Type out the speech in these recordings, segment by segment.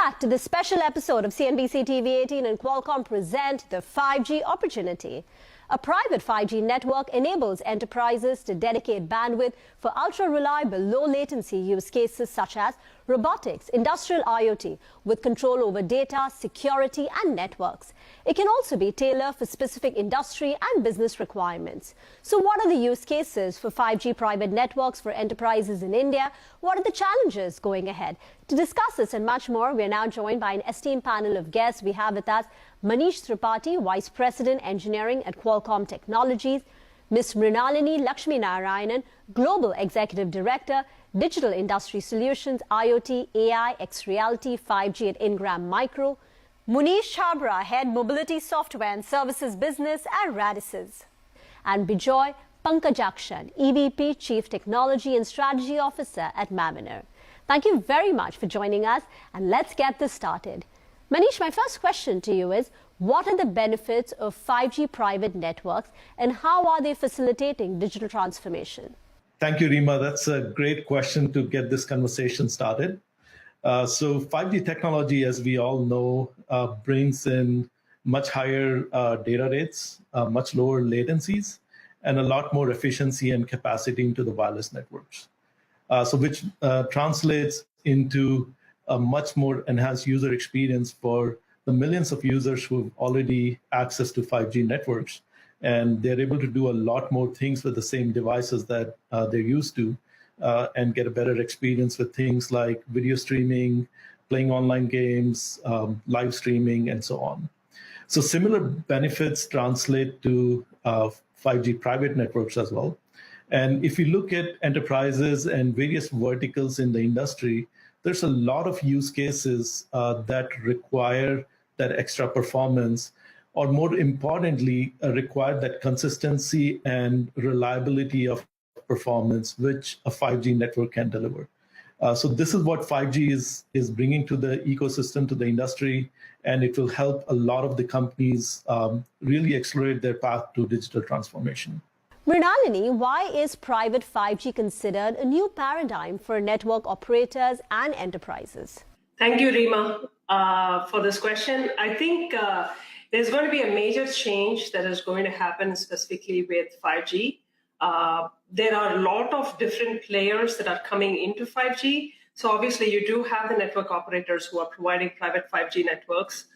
back to this special episode of CNBC TV18 and Qualcomm present the 5G opportunity. A private 5G network enables enterprises to dedicate bandwidth for ultra-reliable, low-latency use cases such as robotics, industrial IoT, with control over data, security, and networks. It can also be tailored for specific industry and business requirements. So what are the use cases for 5G private networks for enterprises in India? What are the challenges going ahead? To discuss this and much more, we are now joined by an esteemed panel of guests. We have with us Manish Tripathi, Vice President, Engineering at Qualcomm Technologies, Ms. Mrinalini Lakshmi Narayanan, Global Executive Director, Digital Industry Solutions, IoT, AI, X-Reality, 5G at Ingram Micro, Munish Chabra, Head Mobility Software and Services Business at Radisys, and Bijoy Pankajakshan, EVP, Chief Technology and Strategy Officer at Mavenir. Thank you very much for joining us, and let's get this started. Manish, my first question to you is, what are the benefits of 5G private networks and how are they facilitating digital transformation? Thank you, Rima. That's a great question to get this conversation started. So 5G technology, as we all know, brings in much higher data rates, much lower latencies, and a lot more efficiency and capacity into the wireless networks. Which translates into a much more enhanced user experience for the millions of users who have already access to 5G networks. And they're able to do a lot more things with the same devices that they're used to and get a better experience with things like video streaming, playing online games, live streaming, and so on. So similar benefits translate to 5G private networks as well. And if you look at enterprises and various verticals in the industry, there's a lot of use cases that require that extra performance, or more importantly, require that consistency and reliability of performance, which a 5G network can deliver. So this is what 5G is bringing to the ecosystem, to the industry, and it will help a lot of the companies really accelerate their path to digital transformation. Mrinalini, why is private 5G considered a new paradigm for network operators and enterprises? Thank you, Rima, for this question. I think there's going to be a major change that is going to happen specifically with 5G. There are a lot of different players that are coming into 5G. So obviously you do have the network operators who are providing private 5G networks.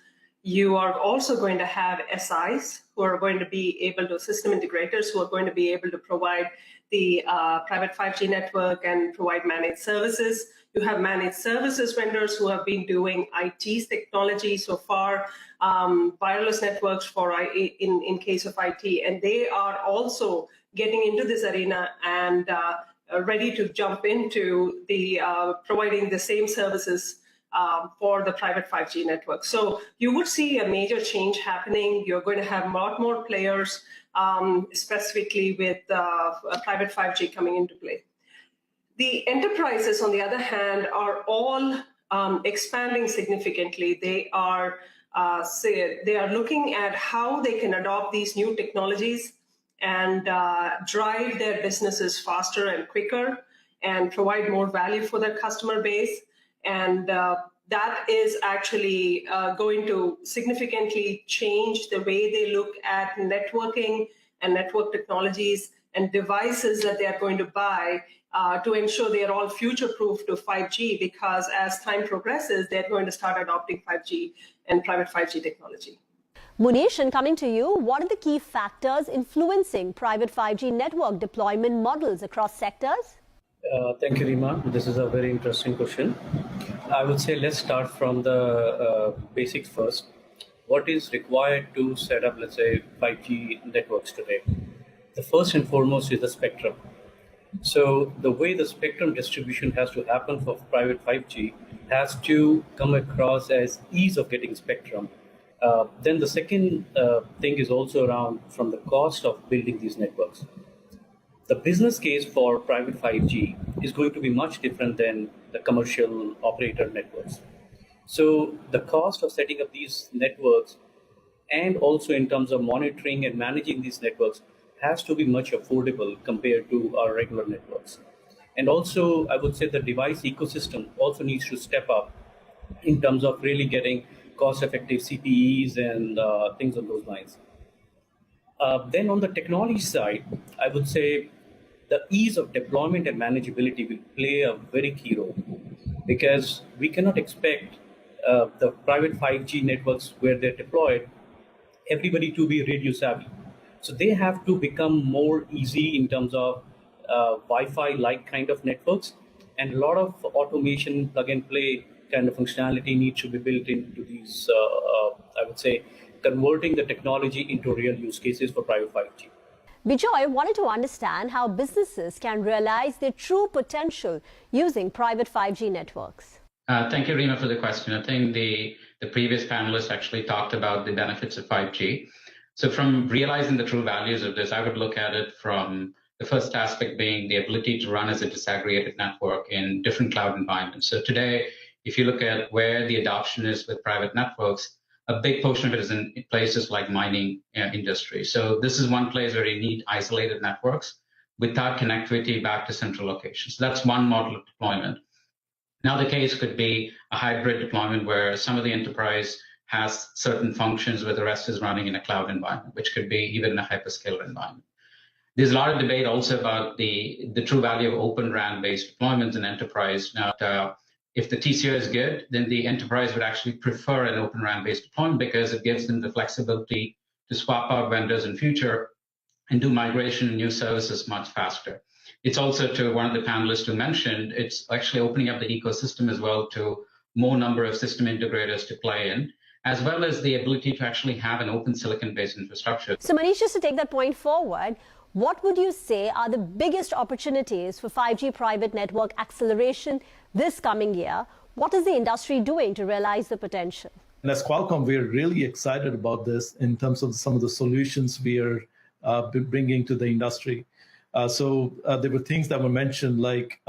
You are also going to have SIs who are going to be able to, system integrators who are going to be able to provide the private 5G network and provide managed services. You have managed services vendors who have been doing IT technology so far, wireless networks for in case of IT, and they are also getting into this arena and ready to jump into the providing the same services for the private 5G network. So you would see a major change happening. You're going to have a lot more players, specifically with private 5G coming into play. The enterprises, on the other hand, are all expanding significantly. They are looking at how they can adopt these new technologies and drive their businesses faster and quicker and provide more value for their customer base. And that is actually going to significantly change the way they look at networking and network technologies and devices that they are going to buy to ensure they are all future-proof to 5G, because as time progresses, they're going to start adopting 5G and private 5G technology. Munish, and coming to you, what are the key factors influencing private 5G network deployment models across sectors? Thank you, Rima. This is a very interesting question. I would say let's start from the basics first. What is required to set up, let's say, 5G networks today? The first and foremost is the spectrum. So the way the spectrum distribution has to happen for private 5G has to come across as ease of getting spectrum. Then the second thing is also around from the cost of building these networks. The business case for private 5G is going to be much different than the commercial operator networks. So the cost of setting up these networks, and also in terms of monitoring and managing these networks, has to be much affordable compared to our regular networks. And also, I would say the device ecosystem also needs to step up in terms of really getting cost-effective CPEs and things on those lines. Then on the technology side, I would say the ease of deployment and manageability will play a very key role, because we cannot expect the private 5G networks where they're deployed, everybody to be radio savvy. So they have to become more easy in terms of Wi-Fi-like kind of networks, and a lot of automation, plug and play kind of functionality needs to be built into these, I would say, converting the technology into real use cases for private 5G. Bijoy wanted to understand how businesses can realize their true potential using private 5G networks. Thank you, Reema, for the question. I think the previous panelists actually talked about the benefits of 5G. So from realizing the true values of this, I would look at it from the first aspect being the ability to run as a disaggregated network in different cloud environments. So today, if you look at where the adoption is with private networks, a big portion of it is in places like mining industry. So this is one place where you need isolated networks without connectivity back to central locations. So that's one model of deployment. Now the case could be a hybrid deployment where some of the enterprise has certain functions where the rest is running in a cloud environment, which could be even in a hyperscaler environment. There's a lot of debate also about the true value of Open RAN-based deployments in enterprise. Now, if the TCO is good, then the enterprise would actually prefer an Open RAN-based deployment because it gives them the flexibility to swap out vendors in future and do migration and new services much faster. It's also, to one of the panelists who mentioned, it's actually opening up the ecosystem as well to more number of system integrators to play in, as well as the ability to actually have an open silicon-based infrastructure. So Manish, just to take that point forward, what would you say are the biggest opportunities for 5G private network acceleration this coming year? What is the industry doing to realize the potential? And as Qualcomm, we're really excited about this in terms of some of the solutions we are bringing to the industry. So there were things that were mentioned like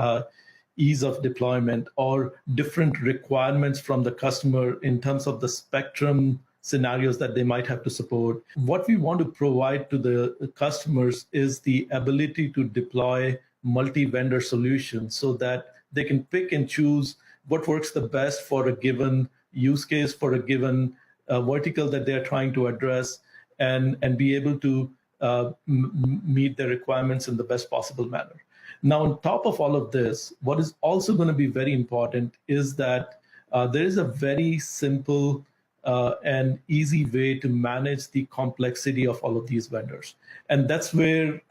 ease of deployment or different requirements from the customer in terms of the spectrum scenarios that they might have to support. What we want to provide to the customers is the ability to deploy multi-vendor solutions so that they can pick and choose what works the best for a given use case, for a given vertical that they're trying to address, and be able to meet their requirements in the best possible manner. Now, on top of all of this, what is also going to be very important is that there is a very simple and easy way to manage the complexity of all of these vendors. And that's where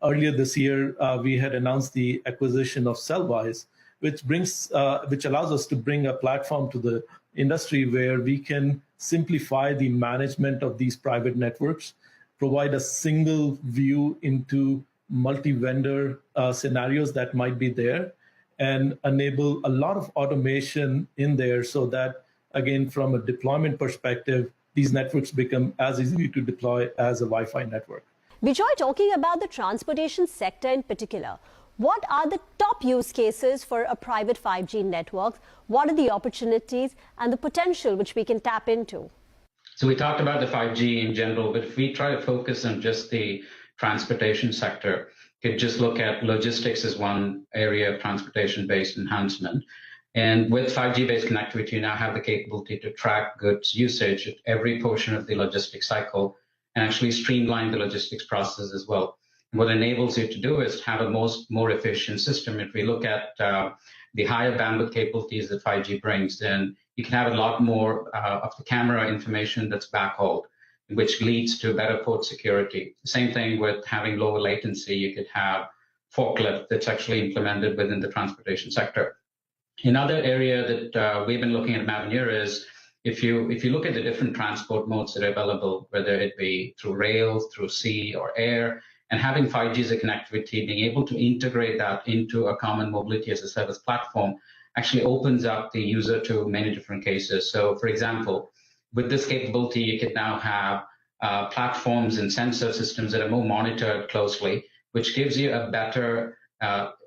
earlier this year, we had announced the acquisition of Cellwise, which allows us to bring a platform to the industry where we can simplify the management of these private networks, provide a single view into multi-vendor scenarios that might be there, and enable a lot of automation in there so that, again, from a deployment perspective, these networks become as easy to deploy as a Wi-Fi network. Bijoy, talking about the transportation sector in particular, what are the top use cases for a private 5G network? What are the opportunities and the potential which we can tap into? So we talked about the 5G in general, but if we try to focus on just the transportation sector, you could just look at logistics as one area of transportation-based enhancement. And with 5G-based connectivity, you now have the capability to track goods usage at every portion of the logistics cycle and actually streamline the logistics process as well. And what enables you to do is have a more efficient system. If we look at the higher bandwidth capabilities that 5G brings, then you can have a lot more of the camera information that's backhauled, which leads to better port security. Same thing with having lower latency. You could have forklift that's actually implemented within the transportation sector. Another area that we've been looking at Mavenir is if you look at the different transport modes that are available, whether it be through rail, through sea, or air, and having 5G as a connectivity, being able to integrate that into a common mobility as a service platform actually opens up the user to many different cases. So, for example, with this capability, you could now have platforms and sensor systems that are more monitored closely, which gives you a better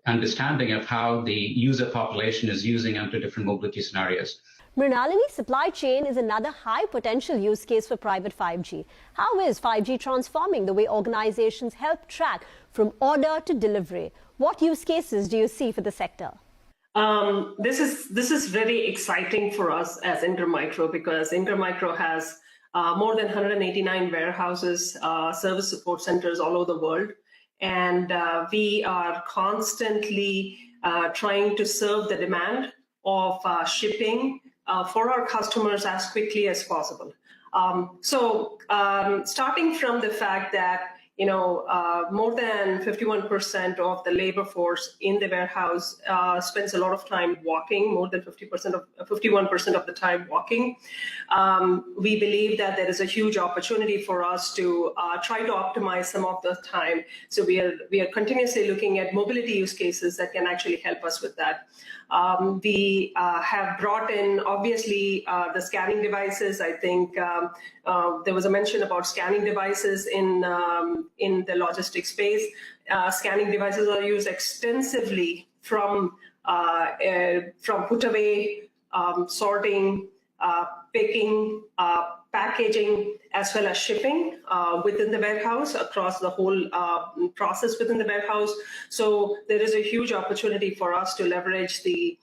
understanding of how the user population is using onto different mobility scenarios. Mrinalini, supply chain is another high potential use case for private 5G. How is 5G transforming the way organizations help track from order to delivery? What use cases do you see for the sector? This is very exciting for us as Intermicro because Intermicro has more than 189 warehouses, service support centers all over the world. And we are constantly trying to serve the demand of shipping for our customers as quickly as possible. Starting from the fact that more than 51% of the labor force in the warehouse spends a lot of time walking, more than 51% of the time walking. We believe that there is a huge opportunity for us to try to optimize some of the time. So we are continuously looking at mobility use cases that can actually help us with that. We have brought in, obviously, the scanning devices. I think there was a mention about scanning devices in the logistics space. Scanning devices are used extensively from put away, sorting, picking, packaging, as well as shipping within the warehouse, across the whole process within the warehouse. So there is a huge opportunity for us to leverage the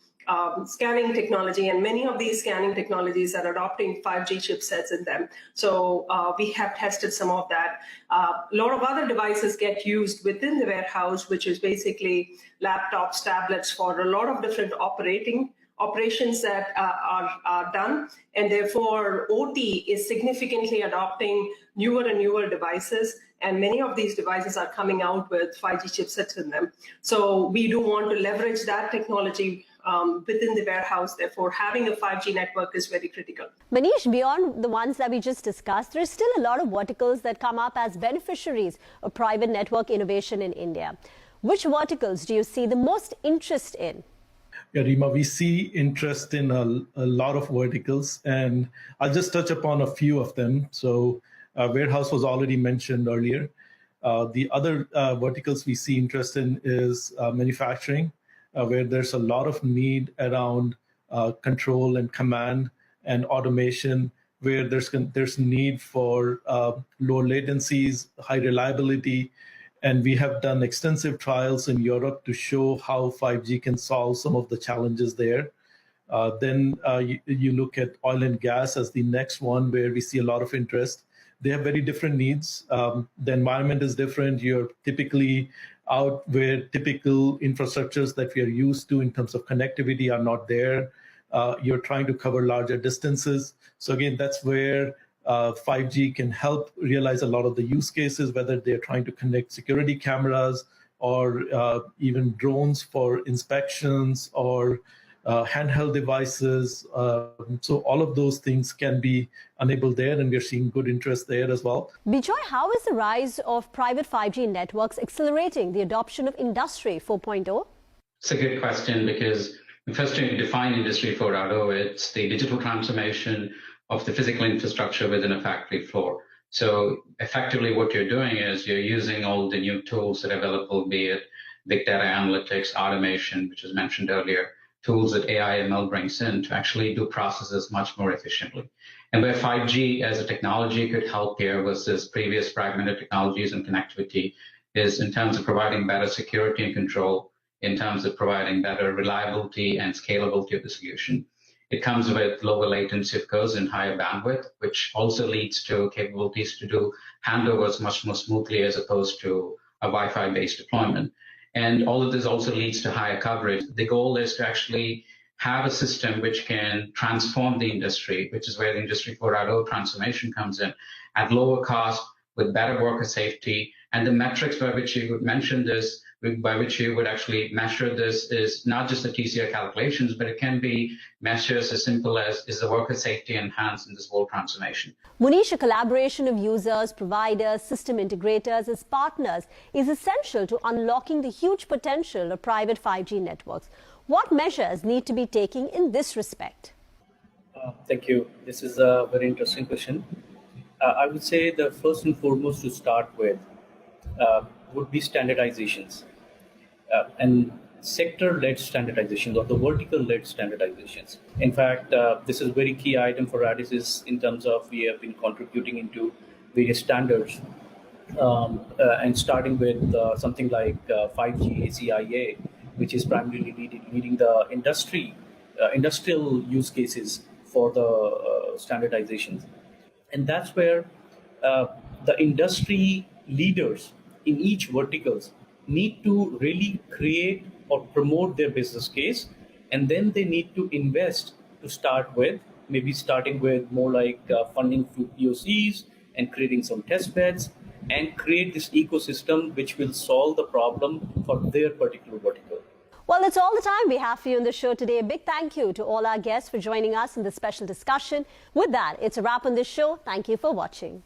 scanning technology, and many of these scanning technologies are adopting 5G chipsets in them. So we have tested some of that. A lot of other devices get used within the warehouse, which is basically laptops, tablets for a lot of different operations that are done, and therefore OT is significantly adopting newer and newer devices, and many of these devices are coming out with 5G chipsets in them. So we do want to leverage that technology within the warehouse. Therefore, having a 5G network is very critical. Manish, beyond the ones that we just discussed, there is still a lot of verticals that come up as beneficiaries of private network innovation in India. Which verticals do you see the most interest in? Yeah, Rima, we see interest in a lot of verticals, and I'll just touch upon a few of them. So warehouse was already mentioned earlier. The other verticals we see interest in is manufacturing, where there's a lot of need around control and command and automation, where there's need for low latencies, high reliability. And we have done extensive trials in Europe to show how 5G can solve some of the challenges there. Then you look at oil and gas as the next one, where we see a lot of interest. They have very different needs. The environment is different. You're typically out where typical infrastructures that we are used to in terms of connectivity are not there. You're trying to cover larger distances. So again, that's where 5G can help realize a lot of the use cases, whether they're trying to connect security cameras or even drones for inspections or handheld devices. So all of those things can be enabled there, and we're seeing good interest there as well. Bijoy, how is the rise of private 5G networks accelerating the adoption of Industry 4.0? It's a good question, because first to define Industry 4.0, it's the digital transformation of the physical infrastructure within a factory floor. So effectively what you're doing is you're using all the new tools that are available, be it big data analytics, automation, which was mentioned earlier, tools that AI ML brings in to actually do processes much more efficiently. And where 5G as a technology could help here versus previous fragmented technologies and connectivity is in terms of providing better security and control, in terms of providing better reliability and scalability of the solution. It comes with lower latency, of course, and higher bandwidth, which also leads to capabilities to do handovers much more smoothly as opposed to a Wi-Fi based deployment. And all of this also leads to higher coverage. The goal is to actually have a system which can transform the industry, which is where the Industry 4.0 transformation comes in, at lower cost, with better worker safety. And the metrics by which you would mention this, by which you would actually measure this, is not just the TCO calculations, but it can be measures as simple as, is the worker safety enhanced in this whole transformation? Munish, a collaboration of users, providers, system integrators as partners is essential to unlocking the huge potential of private 5G networks. What measures need to be taken in this respect? Thank you. This is a very interesting question. I would say the first and foremost to start with would be standardizations and sector-led standardizations or the vertical-led standardizations. In fact, this is a very key item for Radis in terms of we have been contributing into various standards and starting with something like 5G ACIA, which is primarily leading the industrial use cases for the standardization. And that's where the industry leaders in each verticals need to really create or promote their business case, and then they need to invest to start with, maybe starting with more like funding through POCs and creating some test beds and create this ecosystem which will solve the problem for their particular vertical. Well, that's all the time we have for you on the show today. A big thank you to all our guests for joining us in this special discussion. With that, it's a wrap on this show. Thank you for watching.